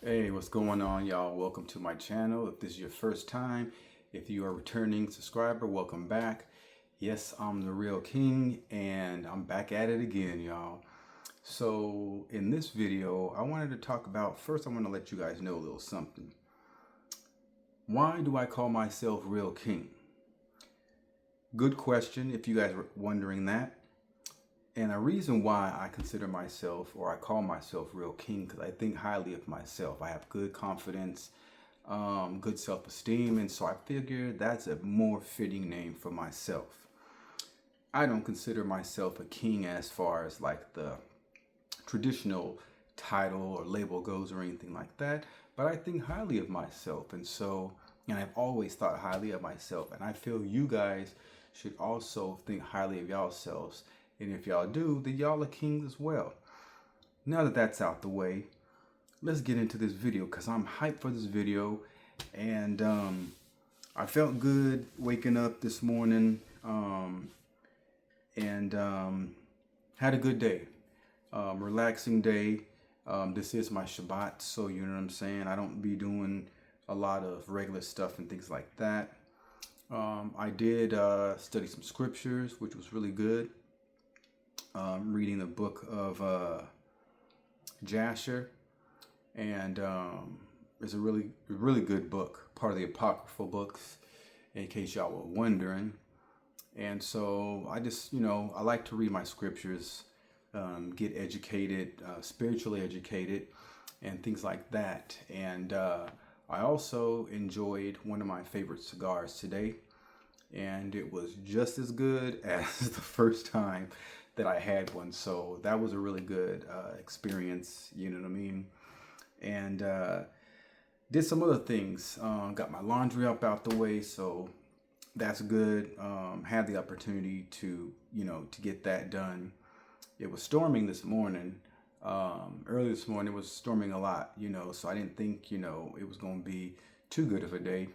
Hey, what's going on, y'all? Welcome to my channel. If this is your first time, if you are a returning subscriber, welcome back. Yes, I'm the Real King, and I'm back at it again, y'all. So in this video, I wanted to talk about, first I want to let you guys know a little something. Why do I call myself Real King? Good question, if you guys were wondering that. And a reason why I consider myself, or I call myself Real King, because I think highly of myself. I have good confidence, good self-esteem, and so I figured that's a more fitting name for myself. I don't consider myself a king as far as like the traditional title or label goes or anything like that, but I think highly of myself, and I've always thought highly of myself, and I feel you guys should also think highly of yourselves. And if y'all do, then y'all are kings as well. Now that that's out the way, let's get into this video because I'm hyped for this video. And I felt good waking up this morning and had a good day. Relaxing day. This is my Shabbat, so you know what I'm saying? I don't be doing a lot of regular stuff and things like that. I did study some scriptures, which was really good. Reading the book of Jasher, and it's a really good book, part of the apocryphal books, in case y'all were wondering. And so I just, I like to read my scriptures, get educated, spiritually educated, and things like that. And I also enjoyed one of my favorite cigars today, and it was just as good as the first time that I had one. So that was a really good experience, you know what I mean? And did some other things. Got my laundry up out the way, so that's good. Had the opportunity to, to get that done. It was storming this morning. Early this morning it was storming a lot, so I didn't think, it was going to be too good of a day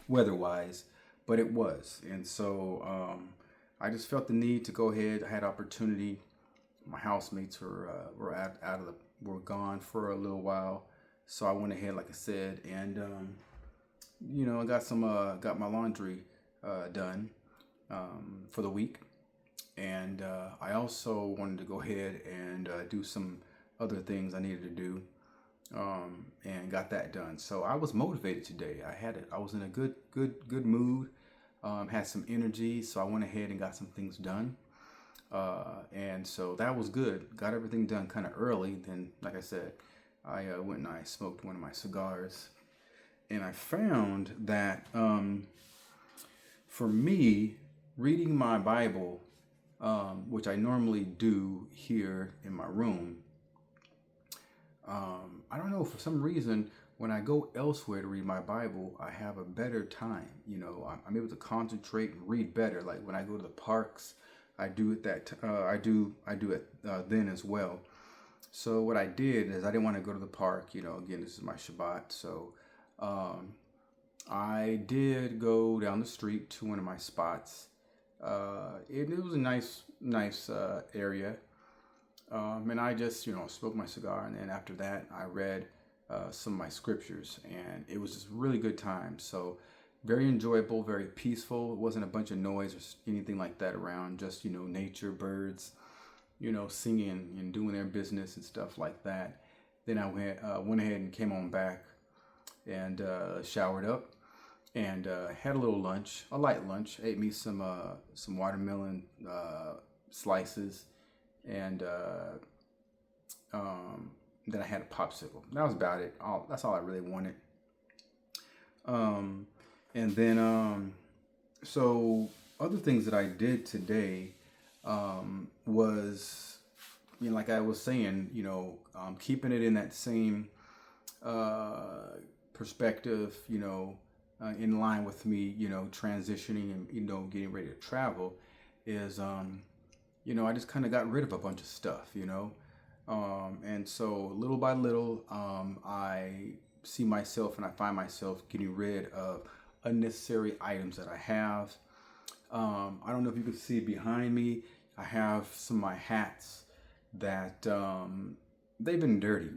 weather-wise, but it was. And so I just felt the need to go ahead. I had opportunity. My housemates were were gone for a little while, so I went ahead, like I said, and I got my laundry done for the week, and I also wanted to go ahead and do some other things I needed to do, and got that done. So I was motivated today. I was in a good mood. Had some energy, so I went ahead and got some things done. And so that was good. Got everything done kind of early. Then, like I said, I went and I smoked one of my cigars. And I found that for me, reading my Bible, which I normally do here in my room, I don't know, for some reason, when I go elsewhere to read my Bible, I have a better time. I'm able to concentrate and read better. Like when I go to the parks, I do it then as well. So what I did is I didn't want to go to the park. Again, this is my Shabbat, so I did go down the street to one of my spots. It was a nice area. And I just, smoked my cigar, and then after that, I read some of my scriptures, and it was just a really good time. So very enjoyable, very peaceful. It wasn't a bunch of noise or anything like that around, just, nature, birds, singing and doing their business and stuff like that. Then I went ahead and came on back and showered up and had a little lunch, a light lunch. Ate me some watermelon slices, and then I had a popsicle. That was about it. That's all I really wanted. And then, so other things that I did today was, like I was saying, keeping it in that same perspective, in line with me, transitioning and, getting ready to travel is, I just kind of got rid of a bunch of stuff, and so little by little, I see myself and I find myself getting rid of unnecessary items that I have. I don't know if you can see behind me, I have some of my hats that they've been dirty.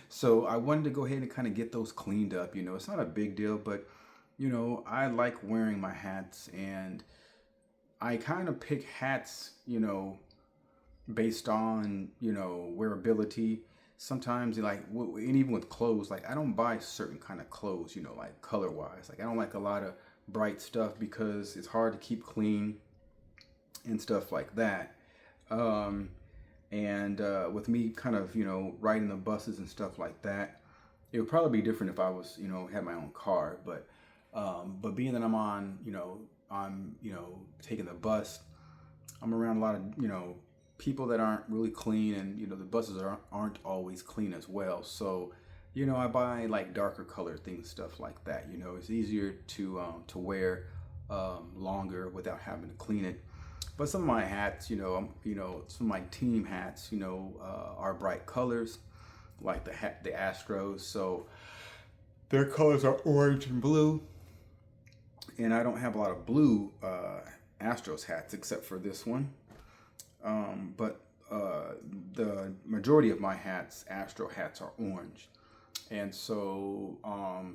So I wanted to go ahead and kind of get those cleaned up. You know, it's not a big deal, but you know, I like wearing my hats, and I kind of pick hats, you know, based on, you know, wearability. Sometimes like and even with clothes, like I don't buy certain kind of clothes, you know, like color wise. Like I don't like a lot of bright stuff because it's hard to keep clean and stuff like that. Um, and with me kind of, you know, riding the buses and stuff like that, it would probably be different if I was, you know, had my own car. But being that I'm on, you know, taking the bus, I'm around a lot of, you know, people that aren't really clean, and you know, the buses aren't always clean as well. So, you know, I buy like darker colored things, stuff like that. You know, it's easier to wear longer without having to clean it. But some of my hats, you know, some of my team hats, you know, are bright colors, like the Astros. So their colors are orange and blue, and I don't have a lot of blue Astros hats except for this one. But the majority of my hats, Astro hats, are orange. And so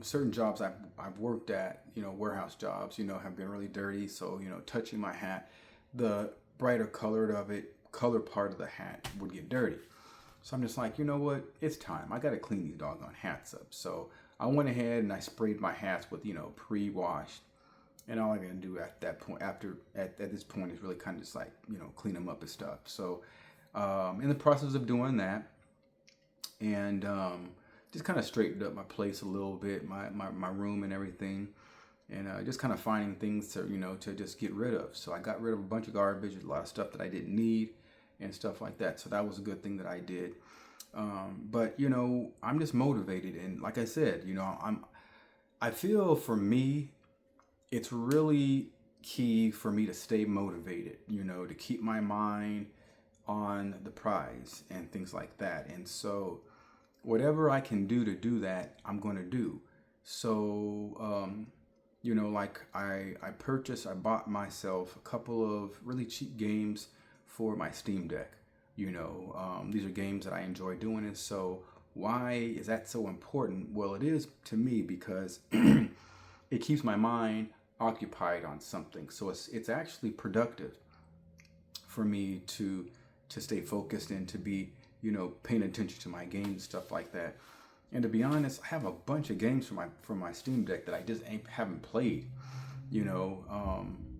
certain jobs I've worked at, you know, warehouse jobs, you know, have been really dirty. So, you know, touching my hat, the brighter color part of the hat would get dirty. So I'm just like, you know what? It's time. I got to clean these doggone hats up. So I went ahead and I sprayed my hats with, you know, pre-washed. And all I can do at that point, at this point, is really kind of just like, you know, clean them up and stuff. So in the process of doing that, and just kind of straightened up my place a little bit, my room and everything, and just kind of finding things to, you know, to just get rid of. So I got rid of a bunch of garbage, a lot of stuff that I didn't need and stuff like that. So that was a good thing that I did. But, you know, I'm just motivated. And like I said, you know, I feel for me, it's really key for me to stay motivated, you know, to keep my mind on the prize and things like that. And so whatever I can do to do that, I'm going to do. So, you know, like I bought myself a couple of really cheap games for my Steam Deck. You know, these are games that I enjoy doing. And so why is that so important? Well, it is to me because it keeps my mind occupied on something. So it's actually productive for me to stay focused and to be, you know, paying attention to my games, stuff like that. And to be honest, I have a bunch of games from my Steam Deck that I just haven't played, you know,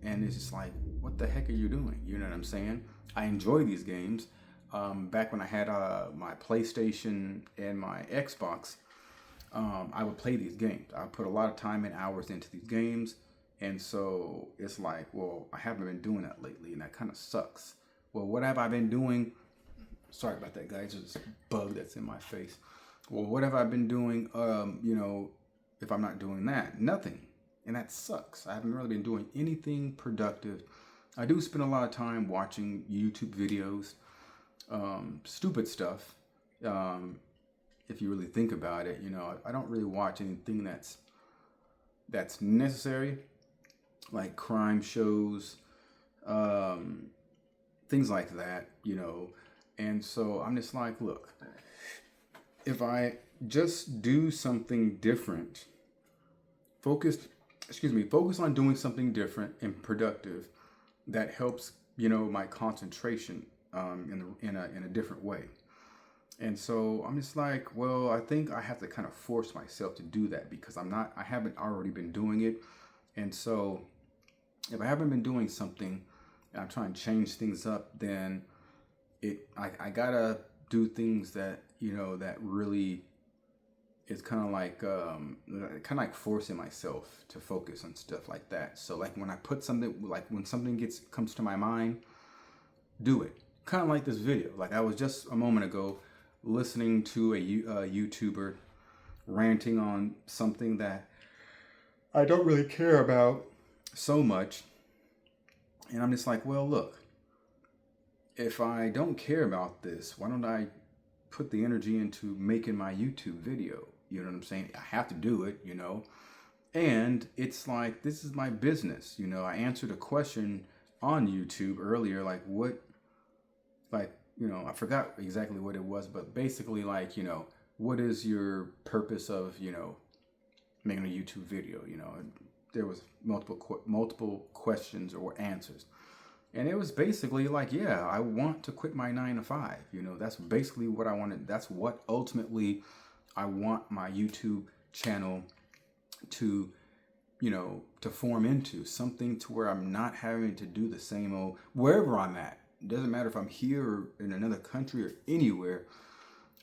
and it's just like, what the heck are you doing? You know what I'm saying? I enjoy these games. Back when I had my PlayStation and my Xbox, I would play these games. I put a lot of time and hours into these games. And so it's like, well, I haven't been doing that lately, and that kind of sucks. Well, what have I been doing? Sorry about that, guys. There's this bug that's in my face. Well, what have I been doing? You know, if I'm not doing that, nothing. And that sucks. I haven't really been doing anything productive. I do spend a lot of time watching YouTube videos, stupid stuff. If you really think about it, you know, I don't really watch anything that's necessary, like crime shows, things like that, you know. And so I'm just like, look, if I just do something different, focus on doing something different and productive that helps, you know, my concentration in a different way. And so I'm just like, well, I think I have to kind of force myself to do that because I haven't already been doing it. And so if I haven't been doing something and I'm trying to change things up, then I gotta do things that, you know, that really is kind of like forcing myself to focus on stuff like that. So like when I put something, like when something comes to my mind, do it. Kind of like this video. Like I was just a moment ago listening to a YouTuber ranting on something that I don't really care about so much. And I'm just like, well, look, if I don't care about this, why don't I put the energy into making my YouTube video? You know what I'm saying? I have to do it, you know? And it's like, this is my business. You know, I answered a question on YouTube earlier, like what, like, you know, I forgot exactly what it was, but basically like, you know, what is your purpose of, making a YouTube video? And there was multiple questions or answers. And it was basically like, yeah, I want to quit my 9 to 5. That's basically what I wanted. That's what ultimately I want my YouTube channel to, to form into something to where I'm not having to do the same old, wherever I'm at. It doesn't matter if I'm here or in another country or anywhere.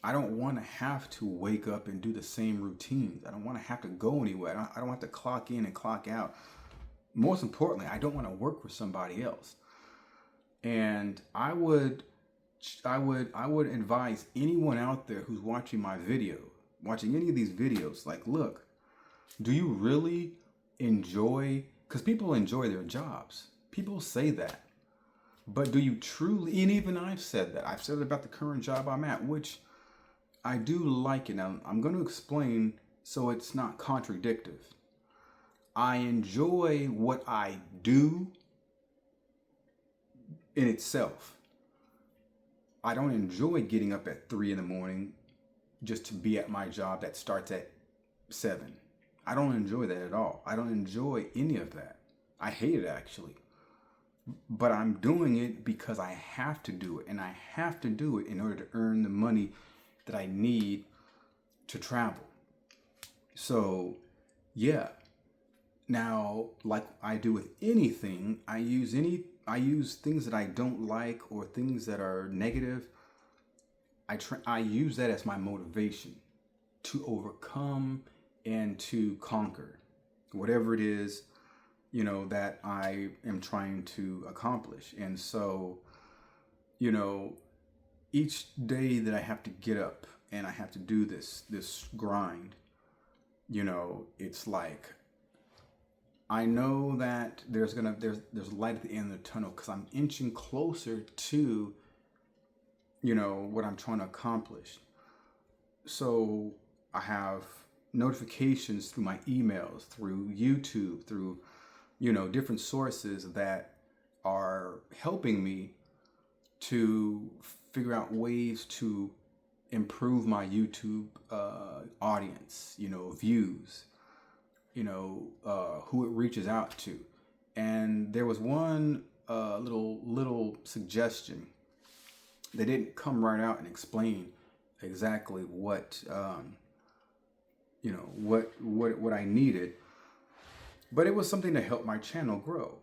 I don't want to have to wake up and do the same routines. I don't want to have to go anywhere. I don't have to clock in and clock out. Most importantly, I don't want to work for somebody else. And I would advise anyone out there who's watching my video, watching any of these videos, like, look, do you really enjoy, because people enjoy their jobs. People say that. But do you truly, and even I've said that. I've said it about the current job I'm at, which I do like it. Now, I'm going to explain so it's not contradictory. I enjoy what I do in itself. I don't enjoy getting up at 3 in the morning just to be at my job that starts at 7. I don't enjoy that at all. I don't enjoy any of that. I hate it, actually. But I'm doing it because I have to do it. And I have to do it in order to earn the money that I need to travel. So, yeah. Now, like I do with anything, I use things that I don't like or things that are negative. I use that as my motivation to overcome and to conquer whatever it is, that I am trying to accomplish. And so, each day that I have to get up and I have to do this grind, it's like, I know that there's light at the end of the tunnel because I'm inching closer to, what I'm trying to accomplish. So I have notifications through my emails, through YouTube, through, different sources that are helping me to figure out ways to improve my YouTube audience, views, who it reaches out to. And there was one little suggestion. They didn't come right out and explain exactly what what I needed, but it was something to help my channel grow.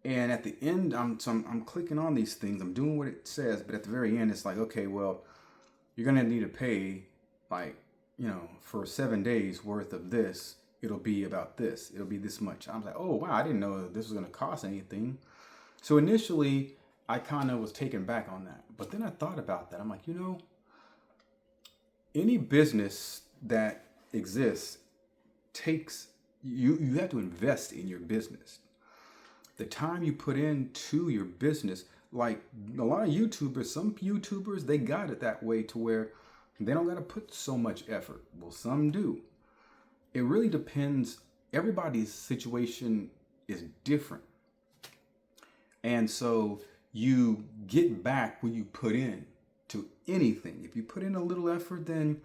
And at the end, I'm clicking on these things. I'm doing what it says, but at the very end, it's like, okay, well, you're gonna need to pay, like, for 7 days worth of this. It'll be about this. It'll be this much. I was like, oh wow, I didn't know this was gonna cost anything. So initially, I kind of was taken back on that. But then I thought about that. I'm like, any business that exists takes, you have to invest in your business. The time you put into your business, like a lot of YouTubers, some YouTubers, they got it that way to where they don't got to put so much effort. Well, some do. It really depends. Everybody's situation is different. And so you get back when you put in to anything. If you put in a little effort, then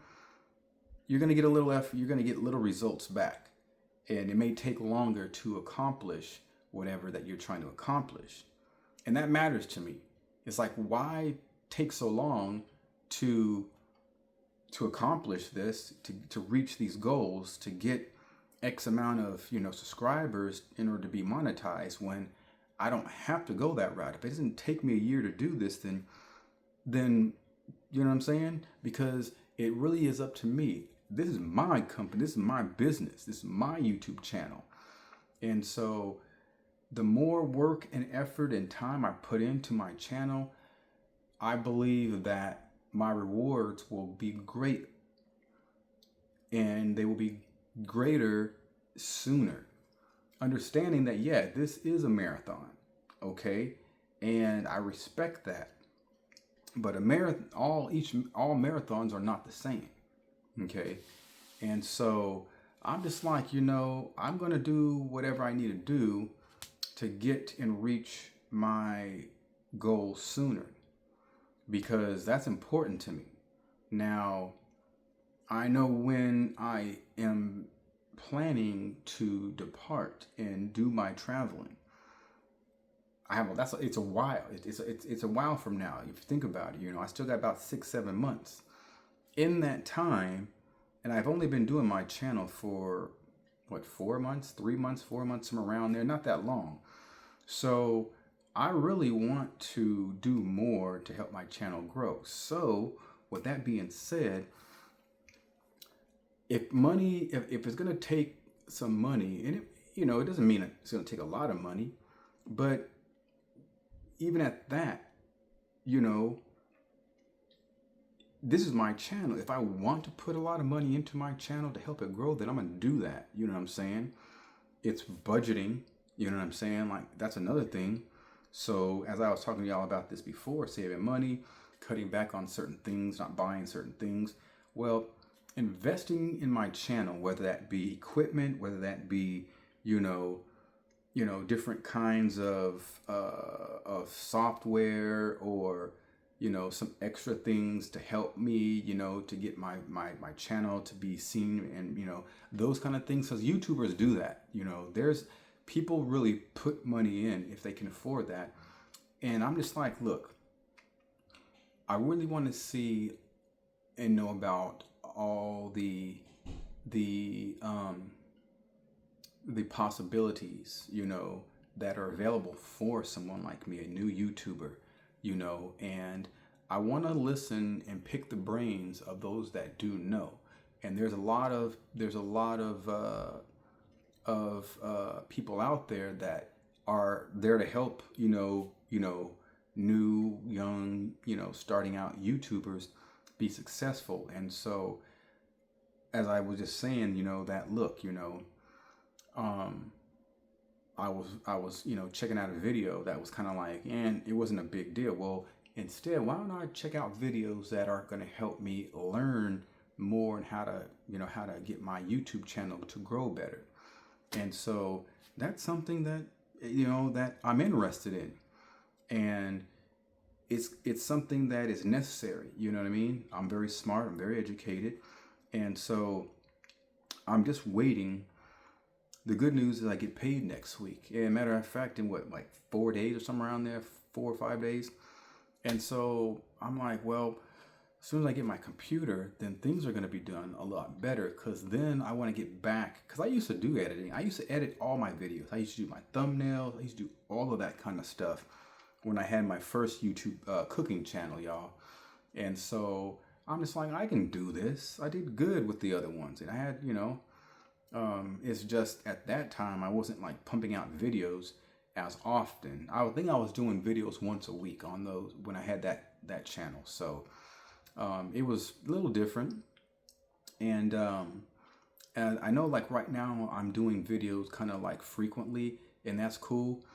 you're going to get a little effort. You're going to get little results back. And it may take longer to accomplish whatever that you're trying to accomplish. And that matters to me. It's like, why take so long to accomplish this, to reach these goals, to get X amount of, subscribers in order to be monetized, when I don't have to go that route. If it doesn't take me a year to do this, then you know what I'm saying? Because it really is up to me. This is my company. This is my business. This is my YouTube channel. And so the more work and effort and time I put into my channel, I believe that my rewards will be great, and they will be greater sooner. Understanding that, yeah, this is a marathon, okay? And I respect that. But all marathons are not the same, okay? And so I'm just like, I'm going to do whatever I need to do to get and reach my goal sooner, because that's important to me. Now, I know when I am planning to depart and do my traveling. It's a while. It's a while from now. If you think about it, I still got about 6, 7 months. In that time, and I've only been doing my channel for what, 4 months, 3 months, 4 months, from around there, not that long. So I really want to do more to help my channel grow. So with that being said, if it's going to take some money, and it doesn't mean it's going to take a lot of money, but even at that, this is my channel. If I want to put a lot of money into my channel to help it grow, then I'm going to do that. You know what I'm saying? It's budgeting. You know what I'm saying? Like, that's another thing. So as I was talking to y'all about this before, saving money, cutting back on certain things, not buying certain things. Well, investing in my channel, whether that be equipment, whether that be, different kinds of software, or some extra things to help me, to get my channel to be seen, and those kind of things. Because YouTubers do that. There's people really put money in if they can afford that. And I'm just like, look, I really want to see and know about all the possibilities, that are available for someone like me, a new YouTuber, and I want to listen and pick the brains of those that do know. And there's a lot of people out there that are there to help, new, young, starting out YouTubers be successful. And so, as I was just saying, that look, I was checking out a video that was kind of like, and it wasn't a big deal. Well, instead, why don't I check out videos that are going to help me learn more and how to get my YouTube channel to grow better. And so that's something that that I'm interested in, and it's something that is necessary. You know what I mean? I'm very smart. I'm very educated, and so I'm just waiting. The good news is I get paid next week. And matter of fact, in like 4 days or somewhere around there, 4 or 5 days. And so I'm like, well, as soon as I get my computer, then things are going to be done a lot better. Because then I want to get back. Because I used to do editing. I used to edit all my videos. I used to do my thumbnails. I used to do all of that kind of stuff when I had my first YouTube cooking channel, y'all. And so I'm just like, I can do this. I did good with the other ones. And I had, it's just at that time I wasn't like pumping out videos as often. I would think I was doing videos once a week on those when I had that channel. So it was a little different. And I know, like, right now I'm doing videos kind of like frequently, and that's cool.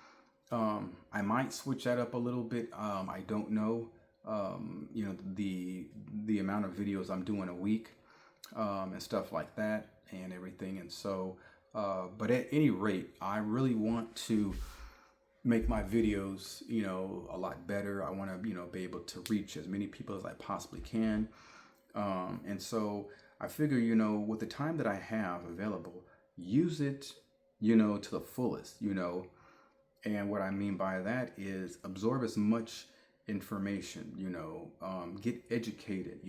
I might switch that up a little bit. I don't know. The amount of videos I'm doing a week, and stuff like that and everything. And so, but at any rate, I really want to make my videos, a lot better. I want to, be able to reach as many people as I possibly can. And so I figure, with the time that I have available, use it, to the fullest, and what I mean by that is absorb as much information, get educated,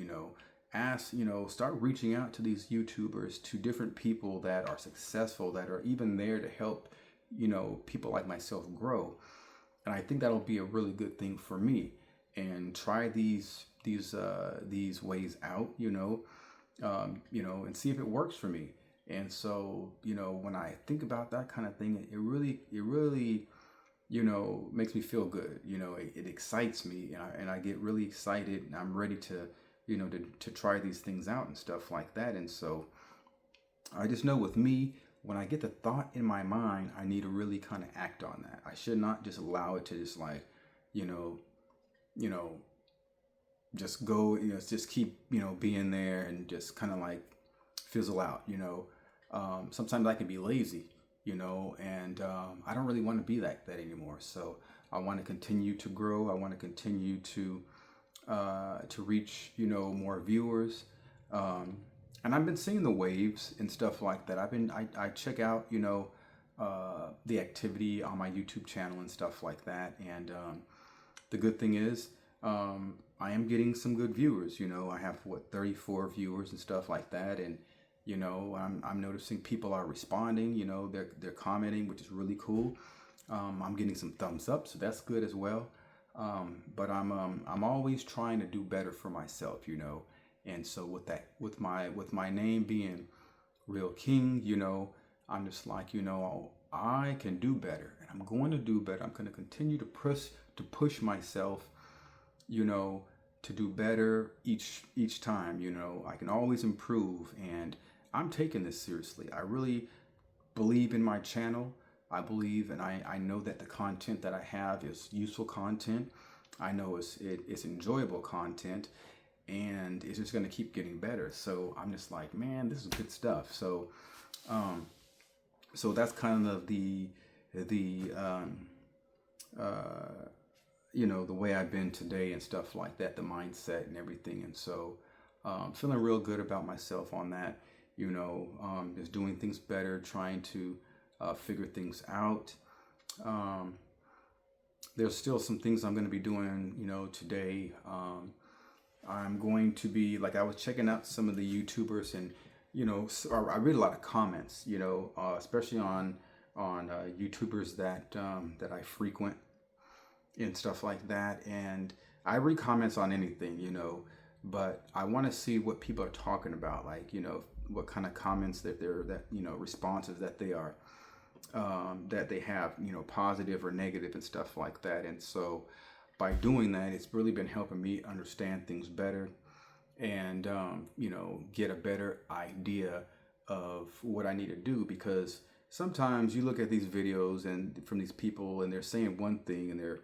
ask, start reaching out to these YouTubers, to different people that are successful, that are even there to help, people like myself grow. And I think that'll be a really good thing for me. And try these ways out, and see if it works for me. And so, when I think about that kind of thing, it really, makes me feel good. It excites me, and I get really excited, and I'm ready to, to try these things out and stuff like that. And so I just know with me, when I get the thought in my mind, I need to really kind of act on that. I should not just allow it to just like, just go, just keep, being there and just kind of like fizzle out, sometimes I can be lazy, and I don't really want to be that anymore. So I want to continue to grow. I want to continue to reach, more viewers. and I've been seeing the waves and stuff like that. I check out, you know, the activity on my YouTube channel and stuff like that. And the good thing is, I am getting some good viewers. You know, I have what, 34 viewers and stuff like that. And you know, I'm noticing people are responding. You know, they're commenting, which is really cool. I'm getting some thumbs up, so that's good as well. But I'm always trying to do better for myself, you know. And so with my name being Real King, you know, I'm just like, you know, I can do better, and I'm going to do better. I'm going to continue to push myself, you know, to do better each time. You know, I can always improve, and I'm taking this seriously. I really believe in my channel. I believe, and I know that the content that I have is useful content. I know it's enjoyable content, and it's just going to keep getting better. So I'm just like, man, this is good stuff. So, so that's kind of the you know, the way I've been today and stuff like that, the mindset and everything. And so, feeling real good about myself on that. You know, just doing things better, trying to figure things out. There's still some things I'm going to be doing, you know, today. I'm going to be, like, I was checking out some of the YouTubers, and, you know, I read a lot of comments, you know, especially on YouTubers that that I frequent and stuff like that. And I read comments on anything, you know, but I want to see what people are talking about, like, you know, what kind of comments that you know, responses that they are, that they have, you know, positive or negative and stuff like that. And so by doing that, it's really been helping me understand things better, and you know, get a better idea of what I need to do. Because sometimes you look at these videos and from these people, and they're saying one thing, and they're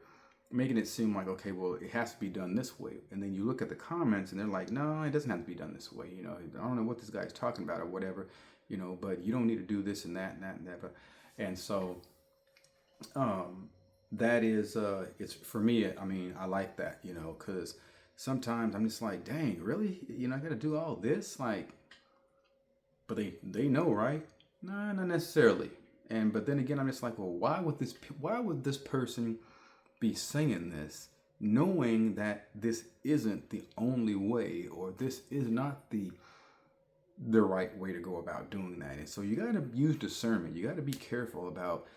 making it seem like, okay, well, it has to be done this way. And then you look at the comments, and they're like, no, it doesn't have to be done this way. You know, I don't know what this guy's talking about or whatever, you know, but you don't need to do this and that and that and that. And so that is, it's for me, I mean, I like that, you know, because sometimes I'm just like, dang, really? You know, I got to do all this? Like, but they know, right? No, not necessarily. But then again, I'm just like, well, why would this person be saying this, knowing that this isn't the only way, or this is not the right way to go about doing that? And so you got to use discernment. You got to be careful about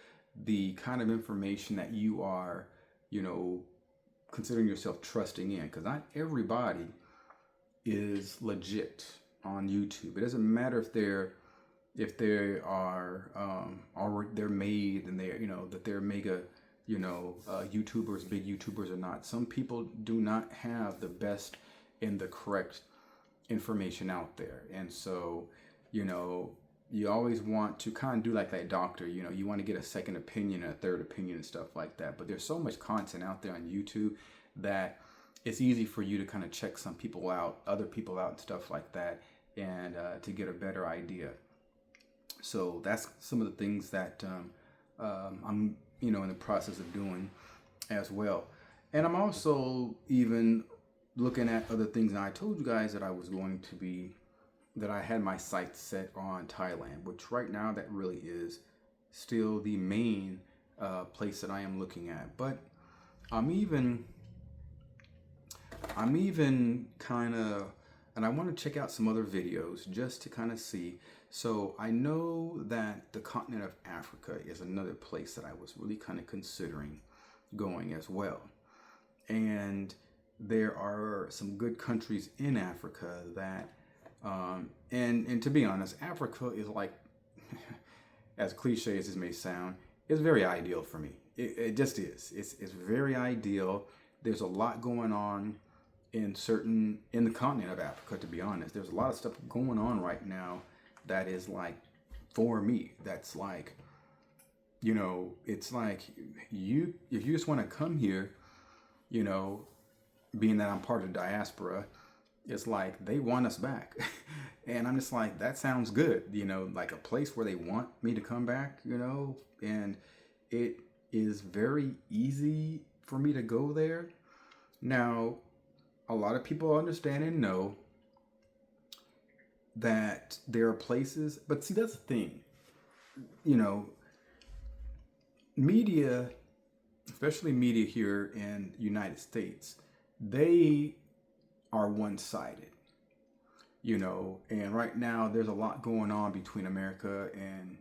the kind of information that you are, you know, considering yourself trusting in, because not everybody is legit on YouTube. It doesn't matter if they are already, they're made, and they're, you know, that they're mega, you know, YouTubers, big YouTubers or not. Some people do not have the best and the correct information out there. And so, you know, you always want to kind of do like that doctor, you know, you want to get a second opinion and a third opinion and stuff like that. But there's so much content out there on YouTube that it's easy for you to kind of check some people out, other people out and stuff like that, and to get a better idea. So that's some of the things that I'm, you know, in the process of doing as well. And I'm also even looking at other things. And I told you guys that that I had my sights set on Thailand, which right now that really is still the main place that I am looking at. But I'm even kind of, and I want to check out some other videos just to kind of see. So I know that the continent of Africa is another place that I was really kind of considering going as well. And there are some good countries in Africa that, and to be honest, Africa is like, as cliche as this may sound, it's very ideal for me. It just is. It's very ideal. There's a lot going on in the continent of Africa, to be honest. There's a lot of stuff going on right now that is like, for me, that's like, you know, it's like if you just want to come here, you know, being that I'm part of the diaspora, it's like they want us back. And I'm just like, that sounds good, you know, like a place where they want me to come back, you know, and it is very easy for me to go there. Now, a lot of people understand and know that there are places, but see, that's the thing, you know, media, especially media here in the United States, they are one-sided, you know, and right now there's a lot going on between America and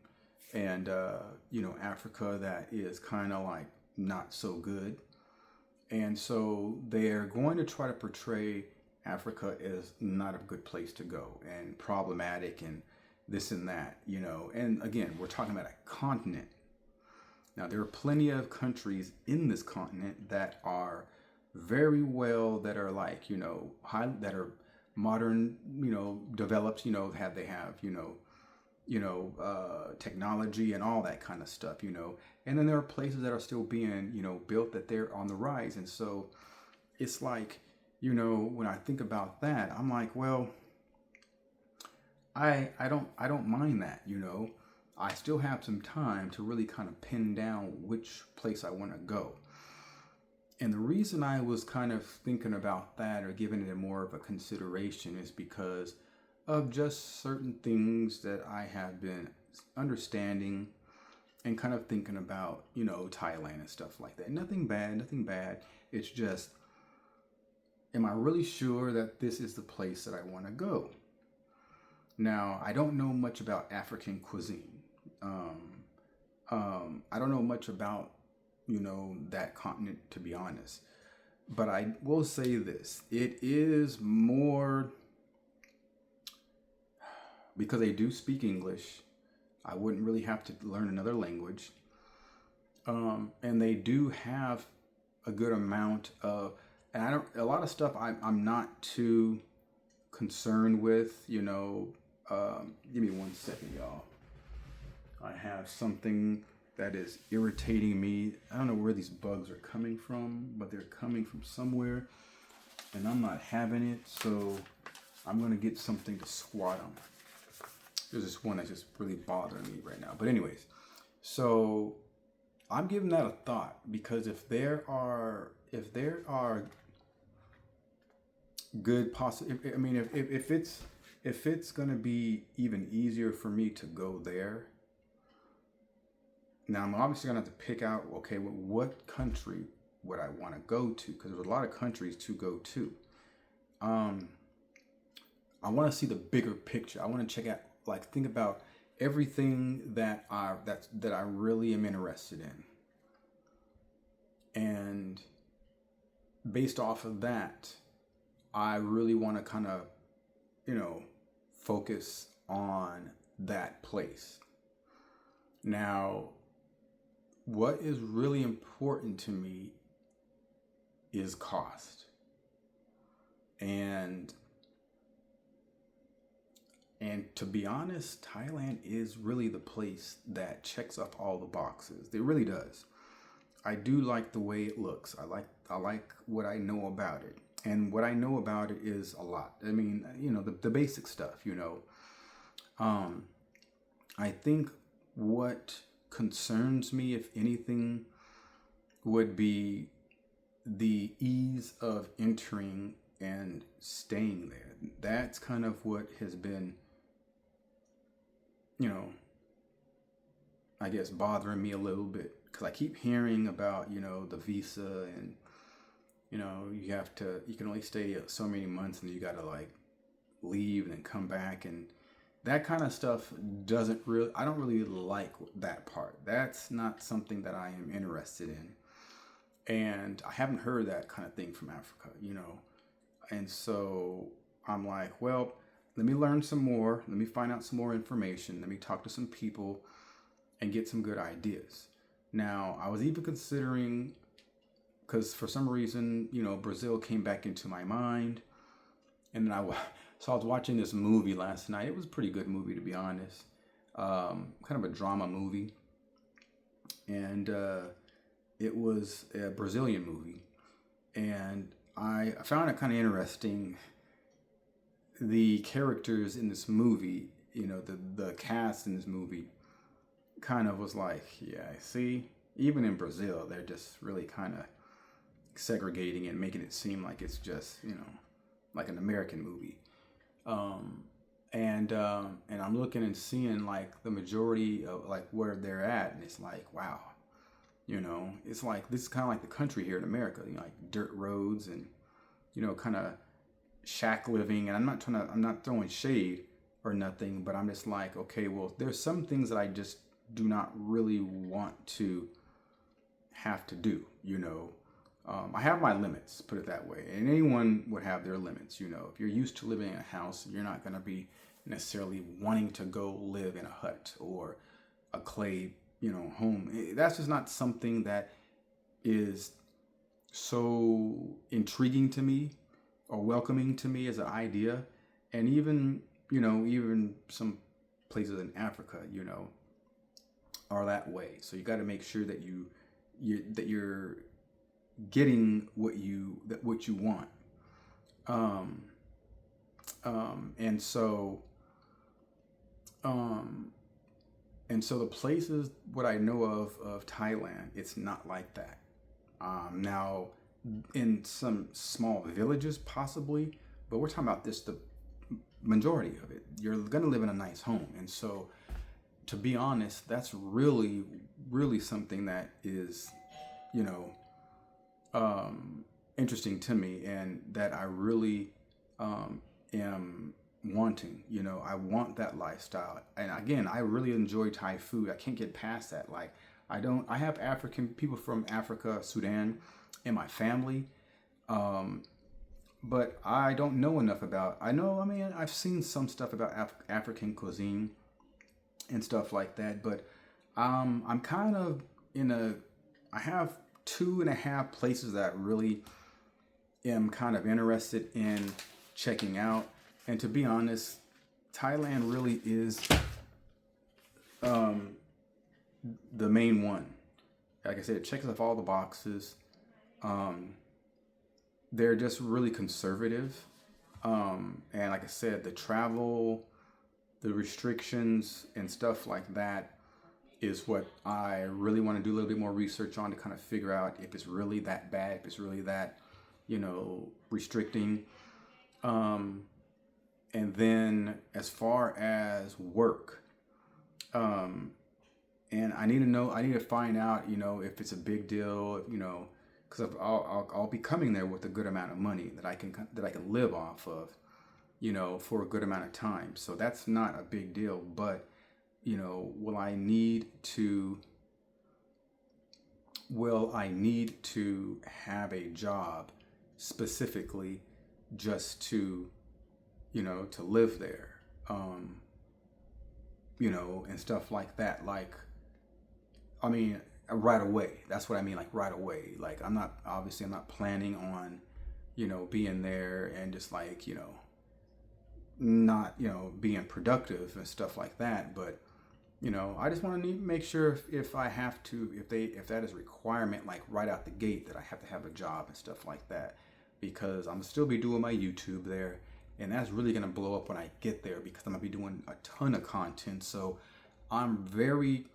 you know, Africa that is kind of like not so good. And so they're going to try to portray Africa as not a good place to go and problematic and this and that, you know. And again, we're talking about a continent. Now, there are plenty of countries in this continent that are very well, that are like, you know, high, that are modern, you know, developed, you know, they have, technology and all that kind of stuff, you know. And then there are places that are still being, you know, built, that they're on the rise. And so it's like, you know, when I think about that, I'm like, well, I don't mind that, you know. I still have some time to really kind of pin down which place I want to go. And the reason I was kind of thinking about that or giving it more of a consideration is because of just certain things that I have been understanding and kind of thinking about, you know, Thailand and stuff like that. Nothing bad, nothing bad. It's just, am I really sure that this is the place that I want to go? Now, I don't know much about African cuisine. I don't know much about, you know, that continent, to be honest. But I will say this. It is more, because they do speak English, I wouldn't really have to learn another language. And they do have a good amount of, and a lot of stuff I'm not too concerned with, you know. Give me 1 second, y'all. I have something that is irritating me. I don't know where these bugs are coming from, but they're coming from somewhere, and I'm not having it, so I'm gonna get something to swat them. There's this one that's just really bothering me right now. But anyways, so I'm giving that a thought, because if there are good I mean, if it's gonna be even easier for me to go there. Now, I'm obviously gonna have to pick out, okay, well, what country would I want to go to? Because there's a lot of countries to go to. I want to see the bigger picture. I want to check out, like, think about everything that I really am interested in, and based off of that, I really want to kind of, you know, focus on that place. Now, what is really important to me is cost. And to be honest, Thailand is really the place that checks off all the boxes. It really does. I do like the way it looks. I like what I know about it. And what I know about it is a lot. I mean, you know, the basic stuff, you know. I think what concerns me, if anything, would be the ease of entering and staying there. That's kind of what has been, you know, I guess bothering me a little bit, because I keep hearing about, you know, the visa, and, you know, you can only stay so many months, and you got to like leave and then come back, and that kind of stuff I don't really like that part. That's not something that I am interested in. And I haven't heard that kind of thing from Africa, you know. And so I'm like, well, let me learn some more. Let me find out some more information. Let me talk to some people and get some good ideas. Now, I was even considering, because for some reason, you know, Brazil came back into my mind. And then so I was watching this movie last night. It was a pretty good movie, to be honest. Kind of a drama movie. And it was a Brazilian movie. And I found it kind of interesting. The characters in this movie, you know, the cast in this movie kind of was like, yeah, see, even in Brazil, they're just really kind of segregating it, making it seem like it's just, you know, like an American movie. and I'm looking and seeing like the majority of like where they're at, and it's like, wow, it's like this is kind of like the country here in America, like dirt roads and kind of shack living. And I'm not throwing shade or nothing, but I'm just like, okay, well, there's some things that I just do not really want to have to do. I have my limits, put it that way, and anyone would have their limits. If you're used to living in a house, you're not going to be necessarily wanting to go live in a hut or a clay, home. That's just not something that is so intriguing to me or welcoming to me as an idea. And even some places in Africa, are that way. So you got to make sure that you're getting what you want. And so the places what I know of Thailand, it's not like that. Now, in some small villages possibly, but we're talking about this the majority of it. You're gonna live in a nice home, and so to be honest, that's really, really something that is, interesting to me, and that I really am wanting. I want that lifestyle, and again, I really enjoy Thai food. I can't get past that. Like, I have African people from Africa, Sudan, in my family, but I don't know enough about. I've seen some stuff about African cuisine and stuff like that, but I'm kind of I have 2.5 places that I really am kind of interested in checking out. And to be honest, Thailand really is the main one. Like I said, it checks off all the boxes. They're just really conservative. And like I said, the travel, the restrictions and stuff like that is what I really want to do a little bit more research on, to kind of figure out if it's really that bad, if it's really that, restricting. And then as far as work, and I need to find out, if it's a big deal, because I'll be coming there with a good amount of money that I can live off of, for a good amount of time. So that's not a big deal, but, will I need to have a job specifically just to, to live there, and stuff like that. Like, right away. That's what I mean, like right away. Like, I'm not planning on, being there and just like, not, being productive and stuff like that. But, I just want to make sure if that is a requirement, like right out the gate, that I have to have a job and stuff like that, because I'm still be doing my YouTube there. And that's really going to blow up when I get there, because I'm going to be doing a ton of content. So I'm very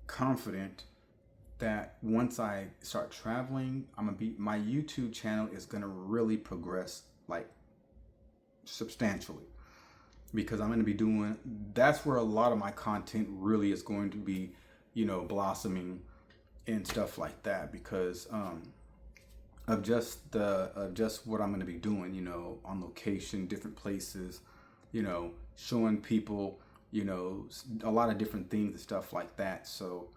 confident that once I start traveling, my YouTube channel is going to really progress, like, substantially, because I'm going to be that's where a lot of my content really is going to be, blossoming and stuff like that, because of just what I'm going to be doing, on location, different places, showing people, a lot of different things and stuff like that. So,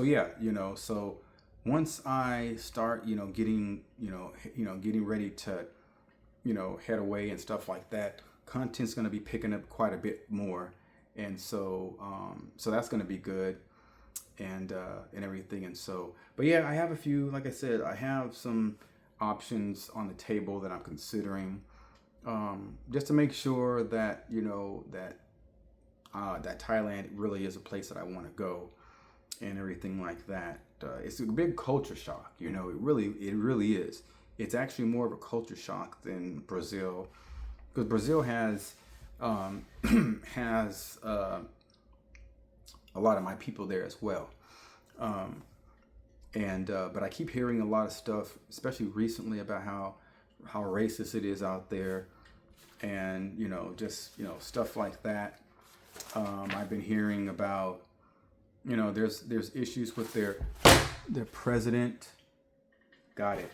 yeah, so once I start, getting ready to, head away and stuff like that, content's going to be picking up quite a bit more. And so, that's going to be good. And everything. And so, but yeah, I have a few, like I said, I have some options on the table that I'm considering, just to make sure that, that Thailand really is a place that I want to go and everything like that. It's a big culture shock, it really is. It's actually more of a culture shock than Brazil, because Brazil has a lot of my people there as well. But I keep hearing a lot of stuff, especially recently, about how racist it is out there. and just stuff like that. I've been hearing about there's issues with their president. Got it.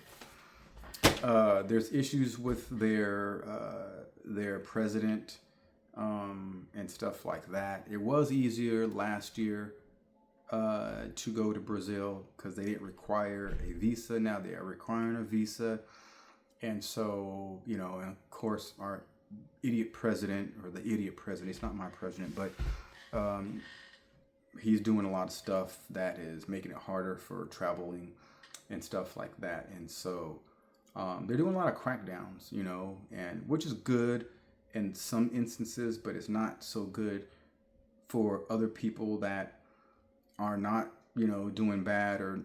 There's issues with their president and stuff like that. It was easier last year to go to Brazil because they didn't require a visa. Now they are requiring a visa. And so, and of course, our idiot president, or the idiot president, he's not my president, but he's doing a lot of stuff that is making it harder for traveling and stuff like that. And so they're doing a lot of crackdowns, and which is good in some instances, but it's not so good for other people that are not, doing bad or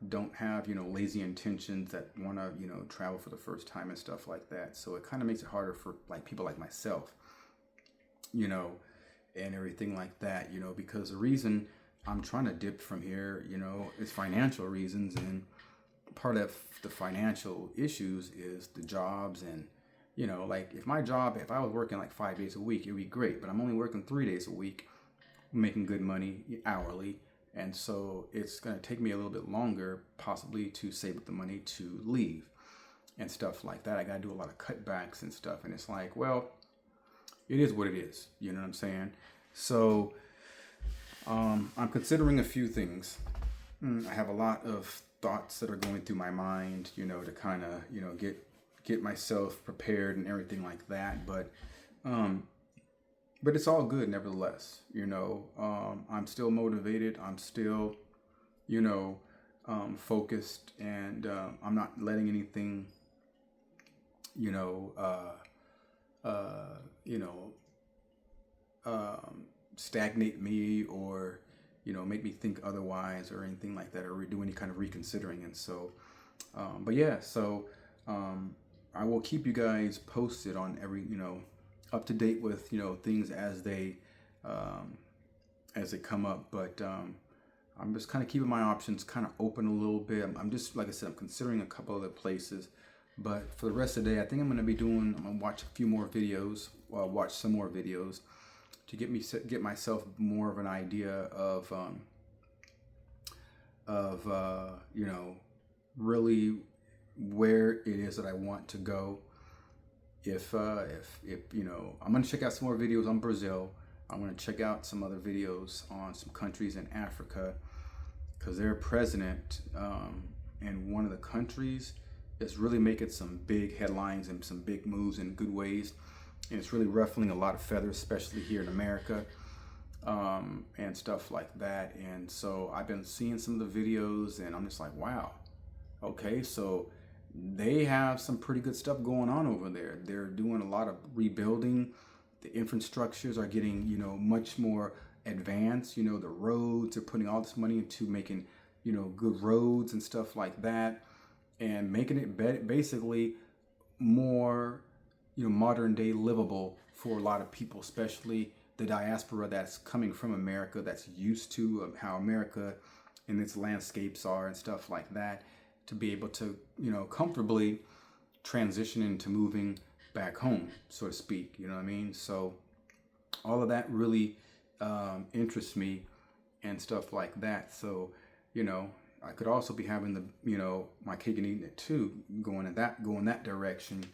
don't have, lazy intentions that want to, travel for the first time and stuff like that. So it kind of makes it harder for like people like myself, and everything like that, because the reason I'm trying to dip from here, is financial reasons. And part of the financial issues is the jobs. And, like if I was working like 5 days a week, it'd be great, but I'm only working 3 days a week, making good money hourly. And so it's going to take me a little bit longer possibly to save up the money to leave and stuff like that. I got to do a lot of cutbacks and stuff. And it's like, well, it is what it is. You know what I'm saying? So I'm considering a few things. I have a lot of thoughts that are going through my mind, to kind of, get myself prepared and everything like that. But it's all good nevertheless. I'm still motivated. I'm still, focused, and I'm not letting anything, stagnate me or, make me think otherwise or anything like that, or do any kind of reconsidering. And so, I will keep you guys posted on every, up to date with, things as they come up. But I'm just kind of keeping my options kind of open a little bit. I'm just, like I said, I'm considering a couple other places. But for the rest of the day, I think I'm going to watch a few more videos, watch some more videos to get myself more of an idea of really where it is that I want to go. If I'm going to check out some more videos on Brazil. I'm going to check out some other videos on some countries in Africa, because their president in one of the countries is really making some big headlines and some big moves in good ways. And it's really ruffling a lot of feathers, especially here in America, and stuff like that. And so I've been seeing some of the videos, and I'm just like, wow, okay, so they have some pretty good stuff going on over there. They're doing a lot of rebuilding. The infrastructures are getting, much more advanced. The roads, they're putting all this money into making, good roads and stuff like that, and making it basically more, modern day livable for a lot of people, especially the diaspora that's coming from America, that's used to how America and its landscapes are and stuff like that, to be able to, comfortably transition into moving back home, so to speak. You know what I mean? So all of that really interests me and stuff like that. So, I could also be having the, my cake and eating it too, going that direction,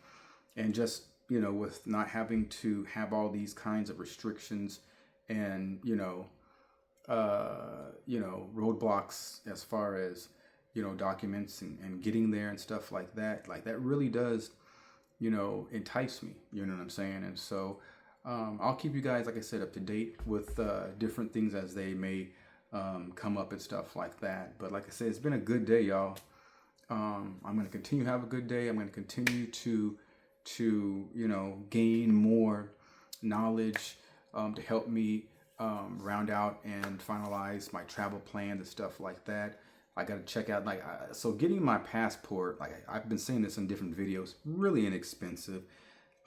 and just, with not having to have all these kinds of restrictions and, roadblocks as far as, documents and getting there and stuff like that really does, entice me, you know what I'm saying? And so I'll keep you guys, like I said, up to date with different things as they may come up and stuff like that. But like I said, it's been a good day, y'all. I'm going to continue to have a good day. I'm going to continue to gain more knowledge to help me round out and finalize my travel plans and stuff like that. I got to check out, so getting my passport, I've been saying this in different videos, really inexpensive.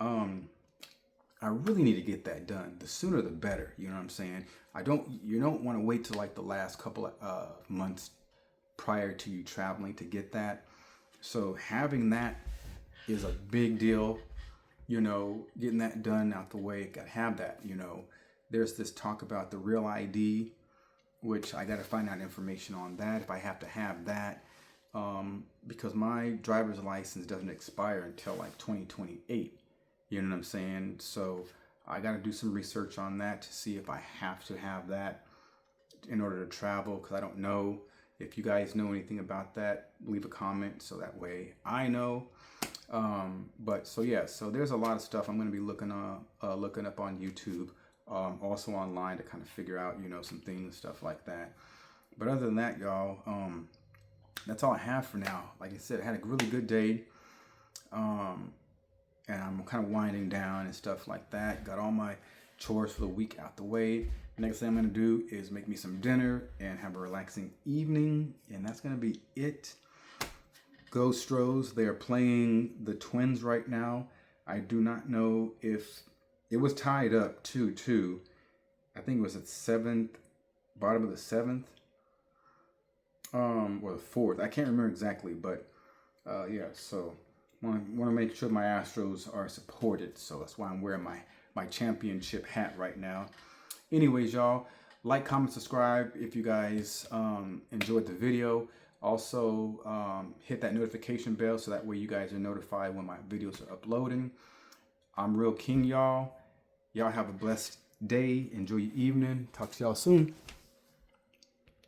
I really need to get that done. The sooner the better, you know what I'm saying? You don't want to wait till the last couple of months prior to you traveling to get that. So having that is a big deal, getting that done out the way. Got to have that. There's this talk about the Real ID, which I got to find out information on that if I have to have that, because my driver's license doesn't expire until like 2028. You know what I'm saying? So I got to do some research on that to see if I have to have that in order to travel, because I don't know. If you guys know anything about that, leave a comment so that way I know. But so yeah, so there's a lot of stuff I'm going to be looking up on YouTube, also online, to kind of figure out some things and stuff like that. But other than that, y'all, that's all I have for now. Like I said, I had a really good day, and I'm kind of winding down and stuff like that. Got all my chores for the week out the way. Next thing I'm going to do is make me some dinner and have a relaxing evening, and that's going to be it. Go Stros, they are playing the Twins right now. I do not know if it was tied up 2-2. I think it was at bottom of the seventh, or the fourth. I can't remember exactly, but yeah. So want to make sure my Astros are supported. So that's why I'm wearing my championship hat right now. Anyways, y'all, like, comment, subscribe if you guys enjoyed the video. Also, hit that notification bell so that way you guys are notified when my videos are uploading. I'm Ri'LL KinG, y'all. Y'all have a blessed day. Enjoy your evening. Talk to y'all soon.